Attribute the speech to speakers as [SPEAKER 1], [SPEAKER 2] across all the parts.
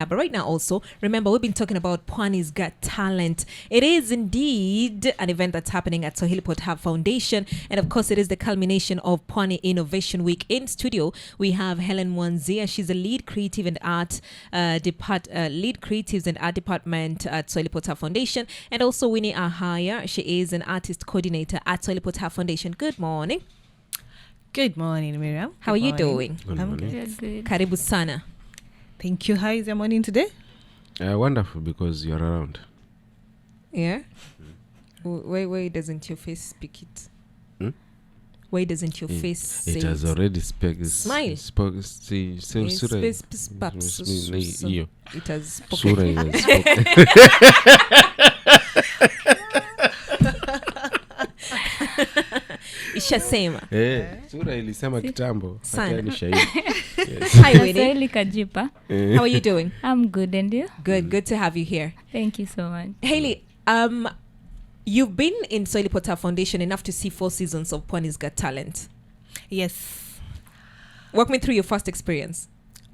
[SPEAKER 1] But right now also, remember, we've been talking about Pwani's Got Talent. It is indeed an event that's happening at Swahili Pot Hub Foundation. And of course, it is the culmination of Pwani Innovation Week. In studio, we have Helen Mwanzia. She's a lead creative and art lead creatives and art department at Swahili Pot Hub Foundation. And also Winnie Ahaya. She is an artist coordinator at Swahili Pot Hub Foundation. Good morning.
[SPEAKER 2] Good morning, Miriam.
[SPEAKER 1] How are you doing?
[SPEAKER 2] I'm good.
[SPEAKER 1] Karibu sana.
[SPEAKER 2] Thank you. How is your morning today?
[SPEAKER 3] Wonderful, because you're around.
[SPEAKER 1] Yeah? Why doesn't your face speak it? Why doesn't your face say
[SPEAKER 3] it? Has already spoken.
[SPEAKER 1] Smile.
[SPEAKER 3] It
[SPEAKER 1] has spoken. Ishasema.
[SPEAKER 3] Sura ilisema kitambo.
[SPEAKER 1] Sana.
[SPEAKER 3] Ni shahidi.
[SPEAKER 1] Hi, Winnie.
[SPEAKER 4] Kajipa.
[SPEAKER 1] How are you doing?
[SPEAKER 4] I'm good, and you?
[SPEAKER 1] Good to have you here.
[SPEAKER 4] Thank you so much.
[SPEAKER 1] Hayley, you've been in Swahili Pot Hub Foundation enough to see 4 seasons of Pwani's Got Talent.
[SPEAKER 2] Yes.
[SPEAKER 1] Walk me through your first experience.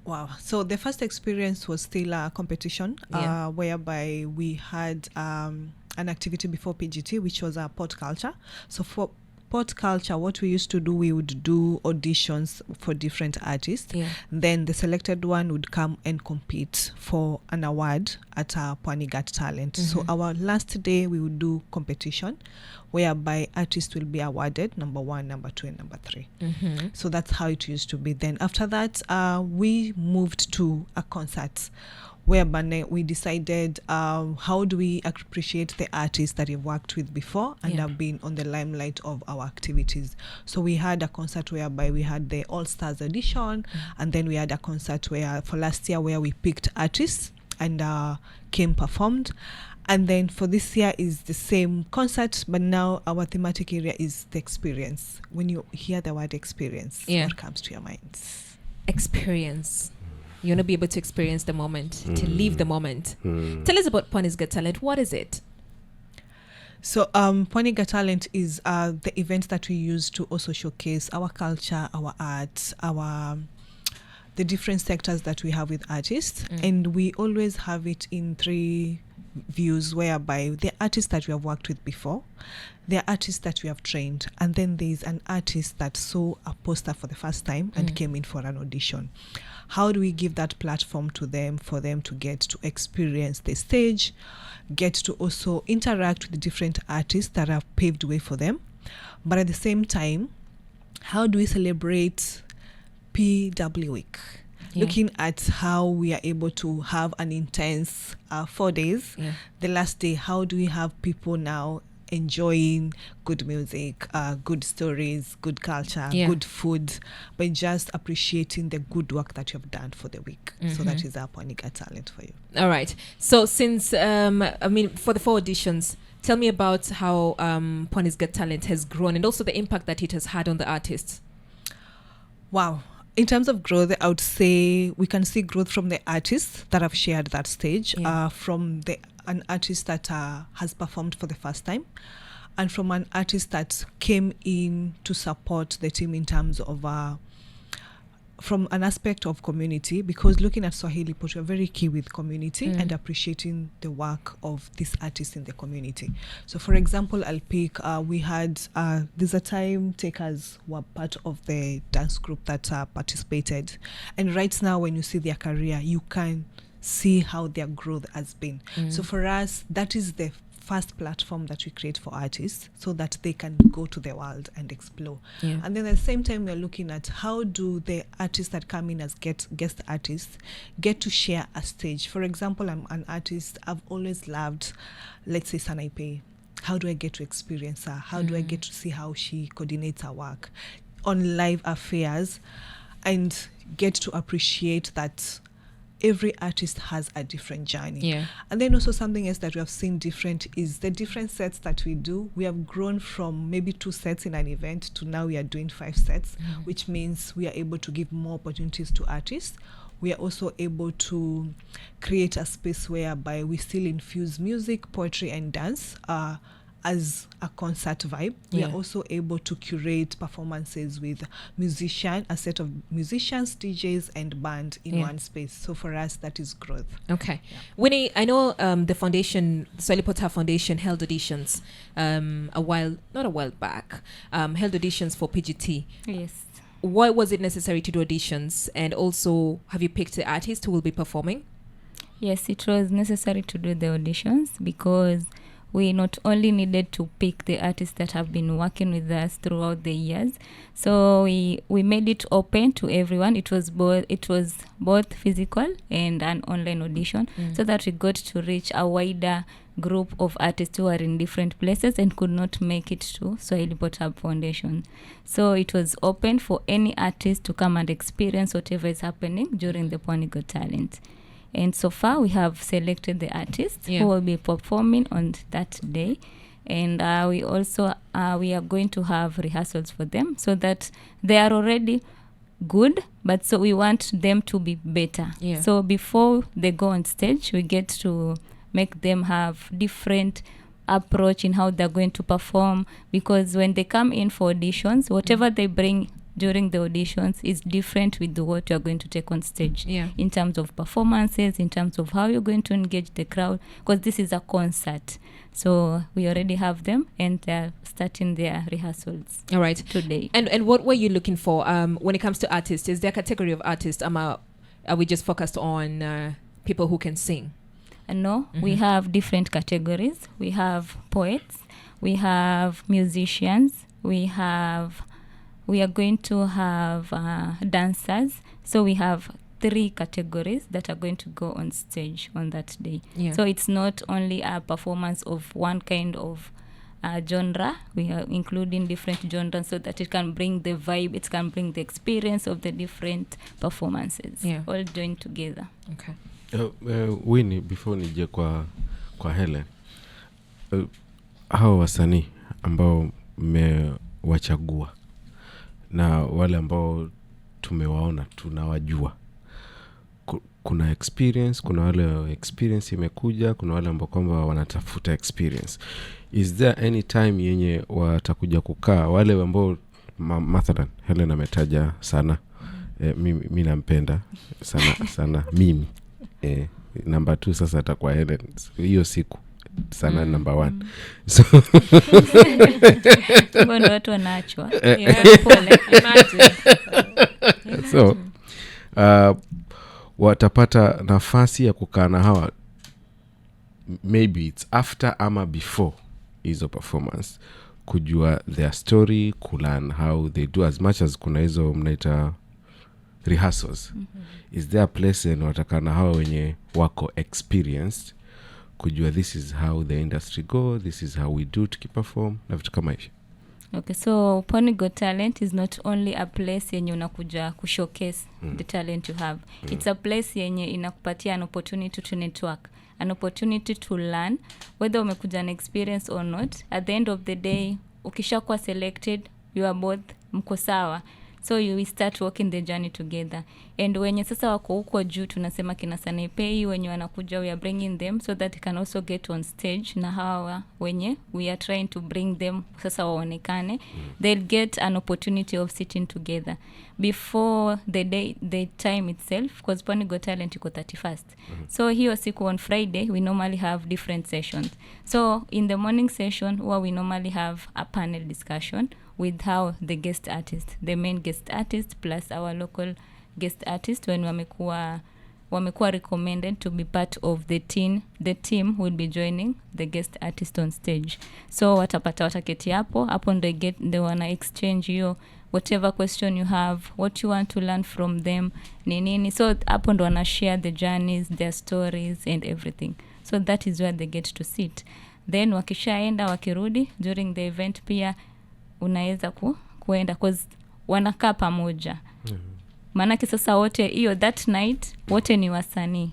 [SPEAKER 2] Wow. So the first experience was still a competition, whereby we had an activity before PGT, which was a pot culture. So for pot culture, what we used to do, we would do auditions for different artists.
[SPEAKER 1] Yeah.
[SPEAKER 2] Then the selected one would come and compete for an award at Pwani Got Talent. So our last day, we would do competition, whereby artists will be awarded number 1, number 2, and number 3. So that's how it used to be. Then after that, we moved to a concert, whereby we decided how do we appreciate the artists that we've worked with before and have been on the limelight of our activities. So we had a concert whereby we had the All Stars edition, and then we had a concert where for last year where we picked artists and came performed. And then for this year is the same concert, but now our thematic area is the experience. When you hear the word experience, what comes to your mind?
[SPEAKER 1] Experience. You want to be able to experience the moment, to live the moment. Tell us about Pwani's Got Talent. What is it?
[SPEAKER 2] So Pwani Got Talent is the event that we use to also showcase our culture, our art, the different sectors that we have with artists. And we always have it in 3 views, whereby the artists that we have worked with before, the artists that we have trained, and then there's an artist that saw a poster for the first time and came in for an audition. How do we give that platform to them for them to get to experience the stage, get to also interact with the different artists that have paved way for them? But at the same time, how do we celebrate PIW Week? Looking at how we are able to have an intense 4 days. The last day, how do we have people now enjoying good music, good stories, good culture, good food, but just appreciating the good work that you have done for the week. So that is our Pwani Got Talent for you.
[SPEAKER 1] All right. So since, for the 4 auditions, tell me about how Pwani's Got Talent has grown and also the impact that it has had on the artists.
[SPEAKER 2] Wow. In terms of growth, I would say we can see growth from the artists that have shared that stage, from an artist that has performed for the first time, and from an artist that came in to support the team in terms of from an aspect of community, because looking at Swahili Pot, we're very key with community and appreciating the work of these artists in the community. So for example, I'll pick, we had, there's a time takers were part of the dance group that participated. And right now, when you see their career, you can see how their growth has been. So for us, that is the first platform that we create for artists so that they can go to the world and explore. And then at the same time, we're looking at how do the artists that come in as guest artists get to share a stage. For example, I'm an artist, I've always loved, let's say, Sanaipe. How do I get to experience her? How do I get to see how she coordinates her work on live affairs and get to appreciate that every artist has a different journey. And then also something else that we have seen different is the different sets that we do. We have grown from maybe 2 sets in an event to now we are doing 5 sets, which means we are able to give more opportunities to artists. We are also able to create a space whereby we still infuse music, poetry, and dance as a concert vibe. We are also able to curate performances with a set of musicians, DJs, and band in one space. So for us, that is growth.
[SPEAKER 1] Okay. Winnie, I know the foundation, the Swahili Pot Have Foundation, held auditions not a while back, held auditions for PGT.
[SPEAKER 4] Yes.
[SPEAKER 1] Why was it necessary to do auditions? And also, have you picked the artist who will be performing?
[SPEAKER 4] Yes, it was necessary to do the auditions because we not only needed to pick the artists that have been working with us throughout the years, so we made it open to everyone. It was both physical and an online audition, so that we got to reach a wider group of artists who are in different places and could not make it to Swahili Pot Hub Foundation. So it was open for any artist to come and experience whatever is happening during the Pwani Got Talent. And so far, we have selected the artists who will be performing on that day. And we also we are going to have rehearsals for them so that they are already good, but so we want them to be better. Yeah. So before they go on stage, we get to make them have different approach in how they're going to perform, because when they come in for auditions, whatever they bring during the auditions is different with what you're going to take on stage, in terms of performances, in terms of how you're going to engage the crowd, because this is a concert. So we already have them and they're starting their rehearsals.
[SPEAKER 1] All right.
[SPEAKER 4] Today.
[SPEAKER 1] And what were you looking for when it comes to artists? Is there a category of artists? Are we just focused on people who can sing?
[SPEAKER 4] No, we have different categories. We have poets, we have musicians, we are going to have dancers. So we have 3 categories that are going to go on stage on that day. So it's not only a performance of one kind of genre. We are including different genres so that it can bring the vibe, it can bring the experience of the different performances, all joined together.
[SPEAKER 1] Okay.
[SPEAKER 3] Winnie, before nije kwa Helen, hao wasanii ambao mmewachagua na wale ambao tumewaona tunawajua, kuna experience, kuna wale experience imekuja, kuna wale ambao kwamba wanatafuta experience. Is there any time yenye watakuja kukaa wale ambao mathalan Helen ametaja sana, mimi nampenda sana mimi, number 2 sasa atakuwa Helen hiyo siku sana, number 1. So
[SPEAKER 4] Ngono watu wanaachwa.
[SPEAKER 3] So watapata nafasi ya kukaa na hawa, maybe it's after ama before hizo performance, kujua their story, kulearn how they do, as much as kuna hizo mnaita rehearsals. Is there a place in watakana hawa wenye wako experienced kujua this is how the industry go, this is how we do to perform na vitu kama hivyo?
[SPEAKER 4] Okay, so Pwani Got Talent is not only a place yenye unakuja kushowcase the talent you have. It's a place yenye inakupatia an opportunity to network, an opportunity to learn, whether umekuja an experience or not. At the end of the day, ukishakuwa selected, you are both mko sawa. So you will start walking the journey together. And wenye sasa wako huko juu tunasema kina Sanepei, wenye wanakuja, we are bringing them so that they can also get on stage, na hawa wenye we are trying to bring them sasa waonekane, they'll get an opportunity of sitting together before the time itself, because Pwani Got Talent iko 31st. So hiyo siku on Friday we normally have different sessions. So in the morning session where we normally have a panel discussion with how the guest artist, the main guest artist plus our local guest artist, when wamekuwa recommended to be part of the team will be joining the guest artist on stage. So wataketi hapo they wanna exchange you whatever question you have, what you want to learn from them, nini. So hapo ndo wana share the journeys, their stories and everything. So that is where they get to sit. Then wakishaenda wakirudi during the event pia unaweza kuenda cause wanakaa pamoja. Maanake sasa wote hiyo that night wote ni wasanii.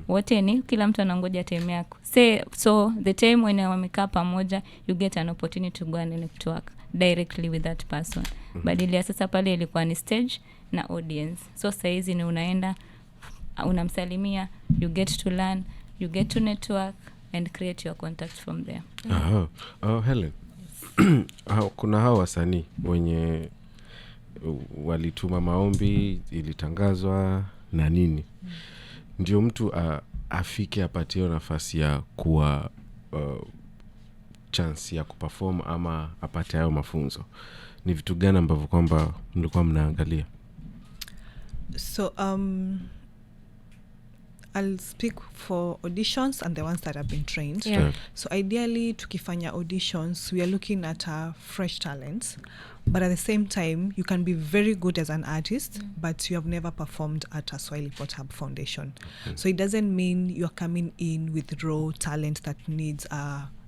[SPEAKER 4] Wote ni kila mtu anangoja time yako. So the time when wamekaa pamoja, you get an opportunity to go and network directly with that person. Badala ya sasa pale ilikuwa ni stage na audience. So saizi ni unaenda unamsalimia, you get to learn, you get to network and create your contact from there.
[SPEAKER 3] Aha. Helen, kuna hao wasanii wenye walituma maombi, ilitangazwa na nini, ndio mtu afike apatio nafasi ya kuwa chance ya kuperform ama apate hayo mafunzo. Ni vitu gani ambavyo kwamba mlikuwa mnaangalia?
[SPEAKER 2] So I'll speak for auditions and the ones that have been trained.
[SPEAKER 1] Yeah.
[SPEAKER 2] So ideally, tukifanya auditions, we are looking at fresh talents. But at the same time, you can be very good as an artist, but you have never performed at a Swahili Pot Hub Foundation. So it doesn't mean you're coming in with raw talent that needs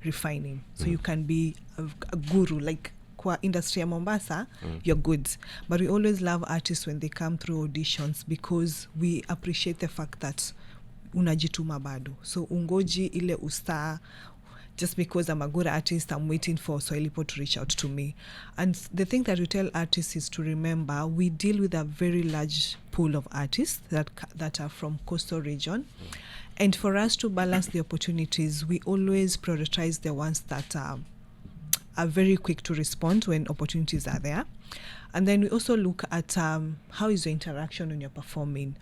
[SPEAKER 2] refining. So you can be a guru, like kwa industry ya Mombasa, you're good. But we always love artists when they come through auditions because we appreciate the fact that unajituma bado. So ungoji ile usta just because I'm a good artist, I'm waiting for Swahili Pot to reach out to me. And the thing that we tell artists is to remember, we deal with a very large pool of artists that are from coastal region. And for us to balance the opportunities, we always prioritize the ones that are very quick to respond when opportunities are there. And then we also look at how is your interaction when you're performing.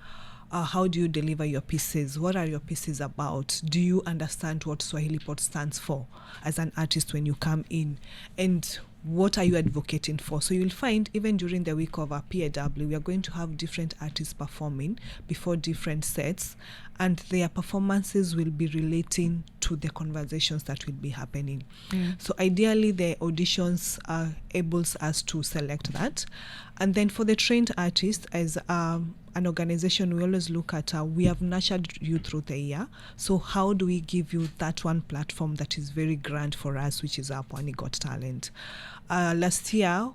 [SPEAKER 2] How do you deliver your pieces? What are your pieces about? Do you understand what Swahili Pot stands for as an artist when you come in? And what are you advocating for? So you'll find even during the week of our PIW, we are going to have different artists performing before different sets, and their performances will be relating to the conversations that will be happening. So ideally, the auditions enables us to select that. And then for the trained artists, as an organization, we always look at we have nurtured you through the year. So how do we give you that one platform that is very grand for us, which is our Pwani Got Talent? Last year,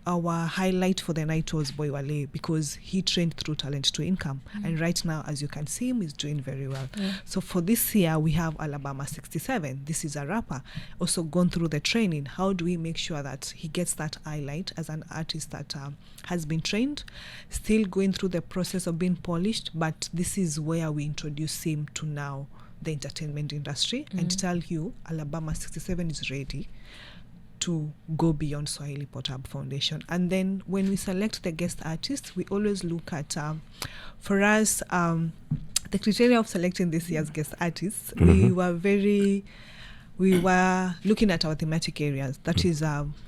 [SPEAKER 2] our highlight for the night was Boy Wale because he trained through Talent to Income. And right now, as you can see him, he's doing very well. So for this year, we have Alabama 67. This is a rapper, also gone through the training. How do we make sure that he gets that highlight as an artist that has been trained, still going through the process of being polished, but this is where we introduce him to now the entertainment industry and tell you Alabama 67 is ready to go beyond Swahili Pot Hub Foundation. And then when we select the guest artists, we always look at, for us, the criteria of selecting this year's guest artists, we were looking at our thematic areas. That is,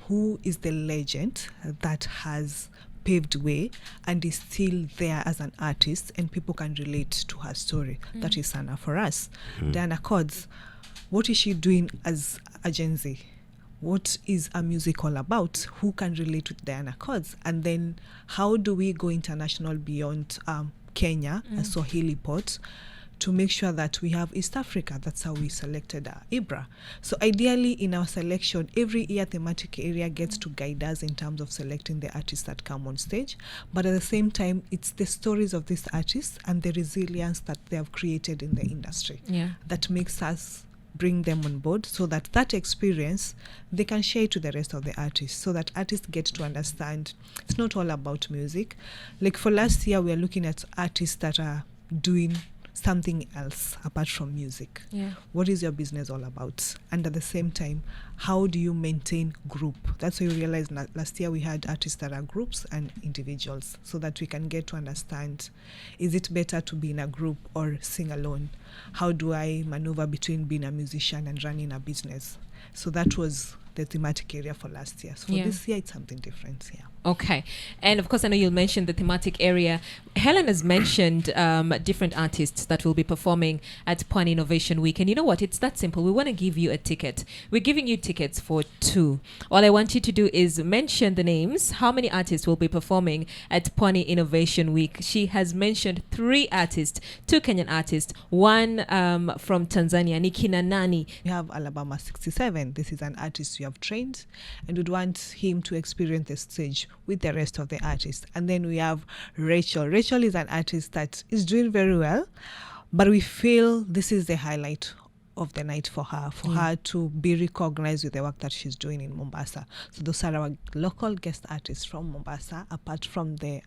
[SPEAKER 2] who is the legend that has paved way and is still there as an artist and people can relate to her story. That is Sana for us. Diana Cods, what is she doing as a Gen Z? What is a music all about? Who can relate with Diana Cods? And then how do we go international beyond Kenya, a Swahili Pot, to make sure that we have East Africa? That's how we selected Ibra. So ideally in our selection, every year thematic area gets to guide us in terms of selecting the artists that come on stage. But at the same time, it's the stories of these artists and the resilience that they have created in the industry that makes us bring them on board, so that that experience they can share to the rest of the artists, so that artists get to understand it's not all about music. Like for last year, we are looking at artists that are doing something else apart from music. What is your business all about? And at the same time, how do you maintain group? That's why you realized last year we had artists that are groups and individuals, so that we can get to understand, is it better to be in a group or sing alone? How do I maneuver between being a musician and running a business? So that was the thematic area for last year. So for this year, it's something different.
[SPEAKER 1] Okay. And of course, I know you'll mention the thematic area. Helen has mentioned different artists that will be performing at Pwani Innovation Week. And you know what? It's that simple. We want to give you a ticket. We're giving you tickets for 2. All I want you to do is mention the names. How many artists will be performing at Pwani Innovation Week? She has mentioned 3 artists, 2 Kenyan artists, 1 from Tanzania, Nikina Nani.
[SPEAKER 2] We have Alabama 67. This is an artist we have trained, and we'd want him to experience the stage with the rest of the artists. And then we have Rachel. Rachel is an artist that is doing very well, but we feel this is the highlight of the night for her to be recognized with the work that she's doing in Mombasa. So those are our local guest artists from Mombasa, apart from the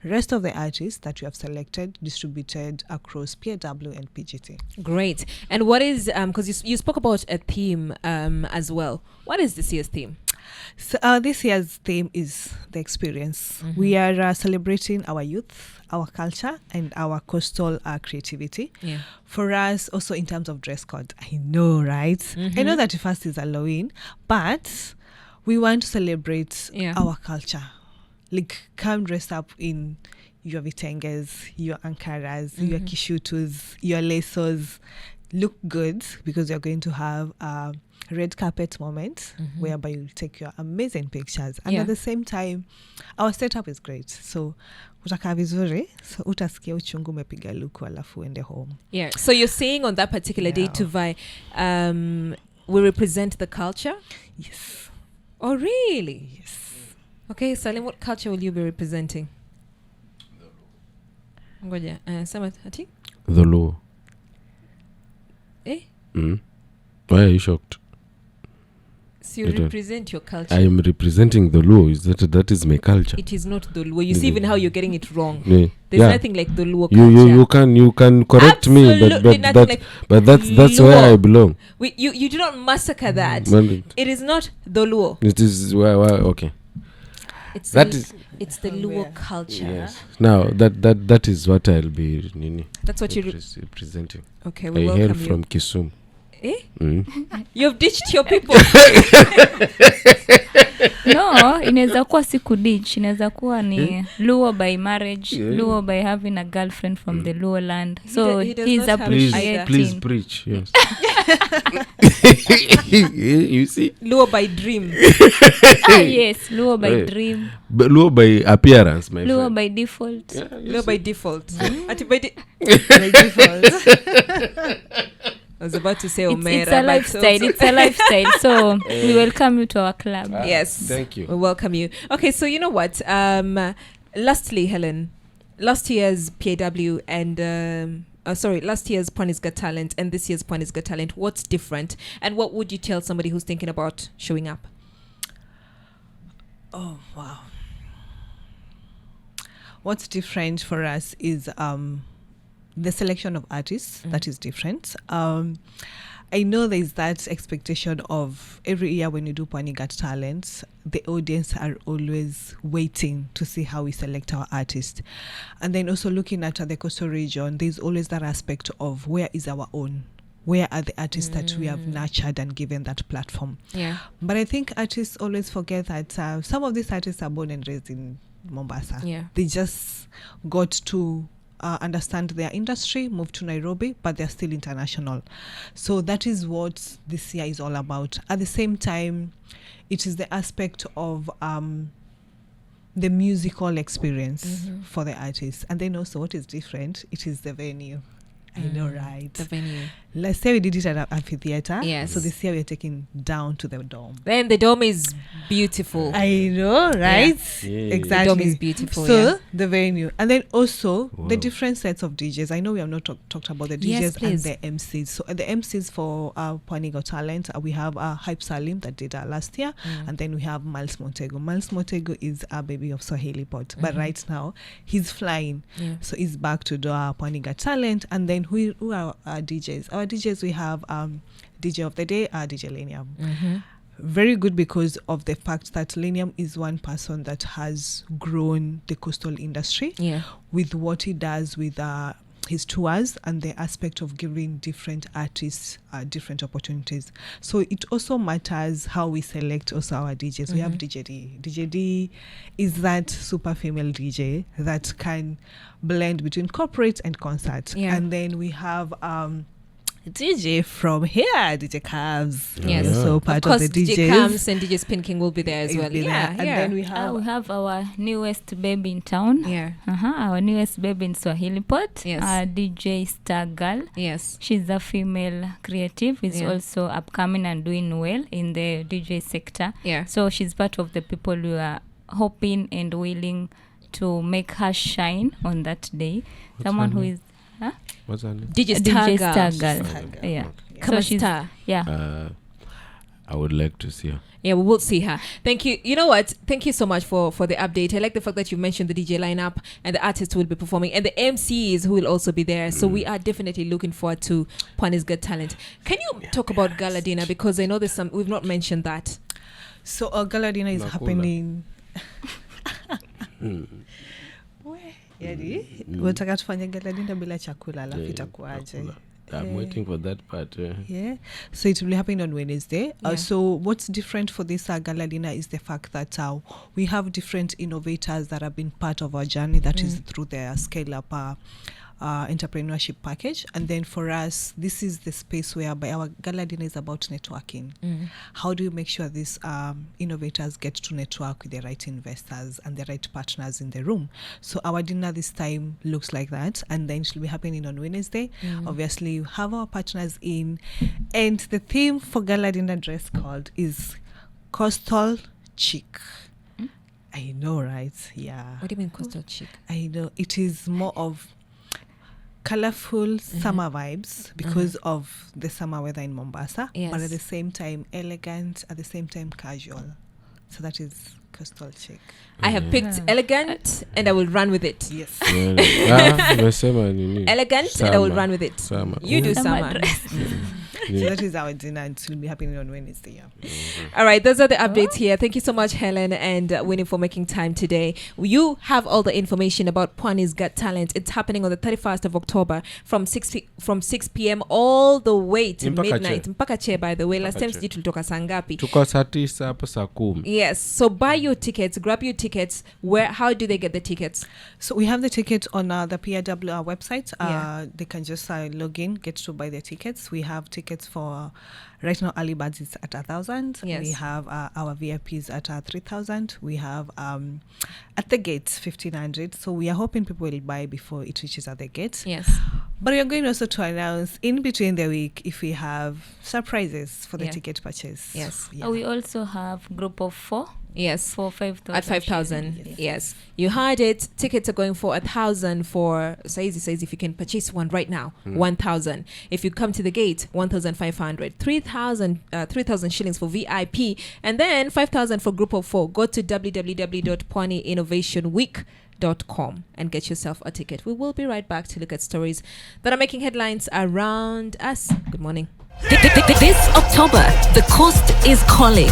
[SPEAKER 2] Rest of the artists that we have selected distributed across PIW and PGT.
[SPEAKER 1] Great. And what is because you spoke about a theme as well. What is this year's theme?
[SPEAKER 2] So this year's theme is the experience. We are celebrating our youth, our culture, and our coastal creativity.
[SPEAKER 1] Yeah.
[SPEAKER 2] For us, also in terms of dress code, I know, right? I know that first is Halloween, but we want to celebrate our culture. Like, come dress up in your vitenges, your ankaras, your kishutus, your lesos. Look good, because you're going to have a red carpet moment whereby you'll take your amazing pictures. And at the same time, our setup is great. So utakaa vizuri, so utasikia uchungu umepiga luku alafu ende home.
[SPEAKER 1] Yeah. So you're saying on that particular day, Tuvai, we represent the culture?
[SPEAKER 2] Yes.
[SPEAKER 1] Oh, really?
[SPEAKER 2] Yes.
[SPEAKER 1] Okay, Salim, what culture will you be representing? Ngoja, Samat, ati?
[SPEAKER 3] The Luo.
[SPEAKER 1] Eh?
[SPEAKER 3] Why are you shocked?
[SPEAKER 1] So you represent your culture.
[SPEAKER 3] I am representing the Luo. That is my culture.
[SPEAKER 1] It is not the Luo. You see even how you're getting it wrong.
[SPEAKER 3] Yeah.
[SPEAKER 1] There's nothing like the Luo culture.
[SPEAKER 3] You can correct me, but that's where I belong.
[SPEAKER 1] You do not massacre that.
[SPEAKER 3] Well,
[SPEAKER 1] it is not the Luo.
[SPEAKER 3] it is where okay.
[SPEAKER 1] It's
[SPEAKER 3] That
[SPEAKER 1] the Luo culture.
[SPEAKER 3] Yes. Now that is what I'll be
[SPEAKER 1] That's what you're
[SPEAKER 3] representing.
[SPEAKER 1] Okay,
[SPEAKER 3] I
[SPEAKER 1] we
[SPEAKER 3] hail
[SPEAKER 1] welcome you.
[SPEAKER 3] from Kisumu.
[SPEAKER 1] Eh? You've ditched your people.
[SPEAKER 4] No, inaweza kuwa si kuditch, inaweza kuwa ni Luo by marriage, Luo by having a girlfriend from the Luo land. So
[SPEAKER 1] he does
[SPEAKER 4] he's
[SPEAKER 1] not have
[SPEAKER 4] appreciating.
[SPEAKER 3] Please preach. Yes. You see,
[SPEAKER 1] Luo by dream.
[SPEAKER 4] Yes, Luo by dream,
[SPEAKER 3] but Luo by appearance, my
[SPEAKER 4] Luo
[SPEAKER 3] friend.
[SPEAKER 4] by default.
[SPEAKER 3] Yeah,
[SPEAKER 1] Luo by default. Ati by
[SPEAKER 2] By default.
[SPEAKER 1] I was about to say
[SPEAKER 4] It's
[SPEAKER 1] Omera.
[SPEAKER 4] a lifestyle. It's a lifestyle. So we welcome you to our club.
[SPEAKER 1] Yes.
[SPEAKER 3] Thank you.
[SPEAKER 1] We welcome you. Okay, so you know what? Lastly, Helen, last year's PIW and last year's Pwani's Got Talent and this year's Pwani's Got Talent, what's different? And what would you tell somebody who's thinking about showing up?
[SPEAKER 2] Oh, wow. What's different for us is the selection of artists. That is different. I know there's that expectation of every year when you do Pwani Got Talent, the audience are always waiting to see how we select our artists. And then also looking at the coastal region, there's always that aspect of where is our own? Where are the artists that we have nurtured and given that platform?
[SPEAKER 1] Yeah.
[SPEAKER 2] But I think artists always forget that some of these artists are born and raised in Mombasa.
[SPEAKER 1] Yeah.
[SPEAKER 2] They just got to understand their industry, moved to Nairobi, but they're still international. So that is what this year is all about. At the same time, it is the aspect of the musical experience for the artists. And then also what is different, it is the venue. I know, right?
[SPEAKER 1] The venue.
[SPEAKER 2] Last year we did it at an amphitheater.
[SPEAKER 1] Yes.
[SPEAKER 2] So this year we're taking down to the dome.
[SPEAKER 1] Then the dome is beautiful.
[SPEAKER 2] I know, right?
[SPEAKER 3] Yeah.
[SPEAKER 2] Exactly.
[SPEAKER 1] The dome is beautiful.
[SPEAKER 2] So the venue, and then also
[SPEAKER 3] Wow.
[SPEAKER 2] the different sets of DJs. I know we have not talked about the DJs
[SPEAKER 1] Yes,
[SPEAKER 2] and
[SPEAKER 1] please.
[SPEAKER 2] the MCs. So the MCs for Pwani Got Talent, we have Hype Salim that did last year, and then we have Miles Montego. Miles Montego is a baby of Swahili Pot, but right now he's flying, so he's back to do our Pwani Got Talent. And then who are our DJs? Our DJs, we have DJ of the day, DJ Lenium. Very good because of the fact that Lenium is one person that has grown the coastal industry with what he does with his tours and the aspect of giving different artists different opportunities. So it also matters how we select also our DJs. We have DJ D. DJ D is that super female DJ that can blend between corporate and concert. And then we have DJ from here, DJ Cavs.
[SPEAKER 1] Yes.
[SPEAKER 2] So part of,
[SPEAKER 1] course,
[SPEAKER 2] the DJs.
[SPEAKER 1] DJ Cams and DJ Spin King will be there as
[SPEAKER 2] Will
[SPEAKER 1] well.
[SPEAKER 2] be there. And then we have
[SPEAKER 4] our newest baby in town. Our newest baby in Swahili Pot.
[SPEAKER 1] Yes.
[SPEAKER 4] DJ Star Girl.
[SPEAKER 1] Yes.
[SPEAKER 4] She's a female creative. Is also upcoming and doing well in the DJ sector. So she's part of the people who are hoping and willing to make her shine on that day. Someone who is
[SPEAKER 3] What's her name?
[SPEAKER 1] DJ Star Girl.
[SPEAKER 4] Yeah.
[SPEAKER 1] Come
[SPEAKER 4] So she's
[SPEAKER 1] star.
[SPEAKER 4] Yeah.
[SPEAKER 3] I would like to see her.
[SPEAKER 1] Yeah, we will see her. Thank you. You know what? Thank you so much for the update. I like the fact that you mentioned the DJ lineup and the artists who will be performing and the MCs who will also be there. So we are definitely looking forward to Pwani's Got Talent. Can you talk about Gala Dinner? Because I know there's some, we've not mentioned that.
[SPEAKER 2] So Gala Dinner is happening. Wataka tufanye Gala Dinner bila chakula alafu itakuaje?
[SPEAKER 3] I'm waiting for that part.
[SPEAKER 2] Yeah. So it will be happening on Wednesday. So what's different for this Gala Dinner is the fact that we have different innovators that have been part of our journey. That is through their scale-up entrepreneurship package. And then for us, this is the space whereby our Gala Dinner is about networking. How do you make sure these innovators get to network with the right investors and the right partners in the room? So our dinner this time looks like that, and then it will be happening on Wednesday. Obviously, you have our partners in, and the theme for Gala Dinner dress code is Coastal Chic. I know, right? Yeah.
[SPEAKER 1] What do you mean coastal chic?
[SPEAKER 2] I know. It is more of colorful summer vibes because of the summer weather in Mombasa, but at the same time elegant, at the same time casual. So that is coastal chic.
[SPEAKER 1] I have picked elegant and I will run with it.
[SPEAKER 2] Yes.
[SPEAKER 1] Elegant and I will run with it.
[SPEAKER 3] Summer.
[SPEAKER 1] You do summer.
[SPEAKER 2] So that is our dinner, and it will be happening on Wednesday.
[SPEAKER 1] All right, those are the updates here. Thank you so much, Helen and Winnie, for making time today. You have all the information about Pwani's Got Talent. It's happening on the 31st of October from 6 p.m. all the way to midnight. Mpaka che, by the way. Last time sijui tulitoka saa ngapi.
[SPEAKER 3] Tuko saa 9 hapo saa 10.
[SPEAKER 1] Yes, so buy your tickets, grab your tickets. How do they get the tickets?
[SPEAKER 2] So we have the tickets on the PIW website. They can just log in, get to buy their tickets. We have tickets for right now. Early birds is at 1,000. We have our VIPs at 3,000. We have at the gates 1,500. So we are hoping people will buy before it reaches at the gates.
[SPEAKER 1] Yes.
[SPEAKER 2] But we are going also to announce in between the week if we have surprises for the ticket purchase.
[SPEAKER 1] Yes.
[SPEAKER 4] We also have group of 4.
[SPEAKER 1] Yes.
[SPEAKER 4] For 5,000.
[SPEAKER 1] At 5,000. Yes. You heard it. Tickets are going for 1,000 for Saizi says if you can purchase one right now, 1,000. If you come to the gate, 1,500. 3,000 shillings for VIP, and then 5,000 for group of 4. Go to www.pwaniinnovationweek.com and get yourself a ticket. We will be right back to look at stories that are making headlines around us. Good morning.
[SPEAKER 5] This October, the coast is calling.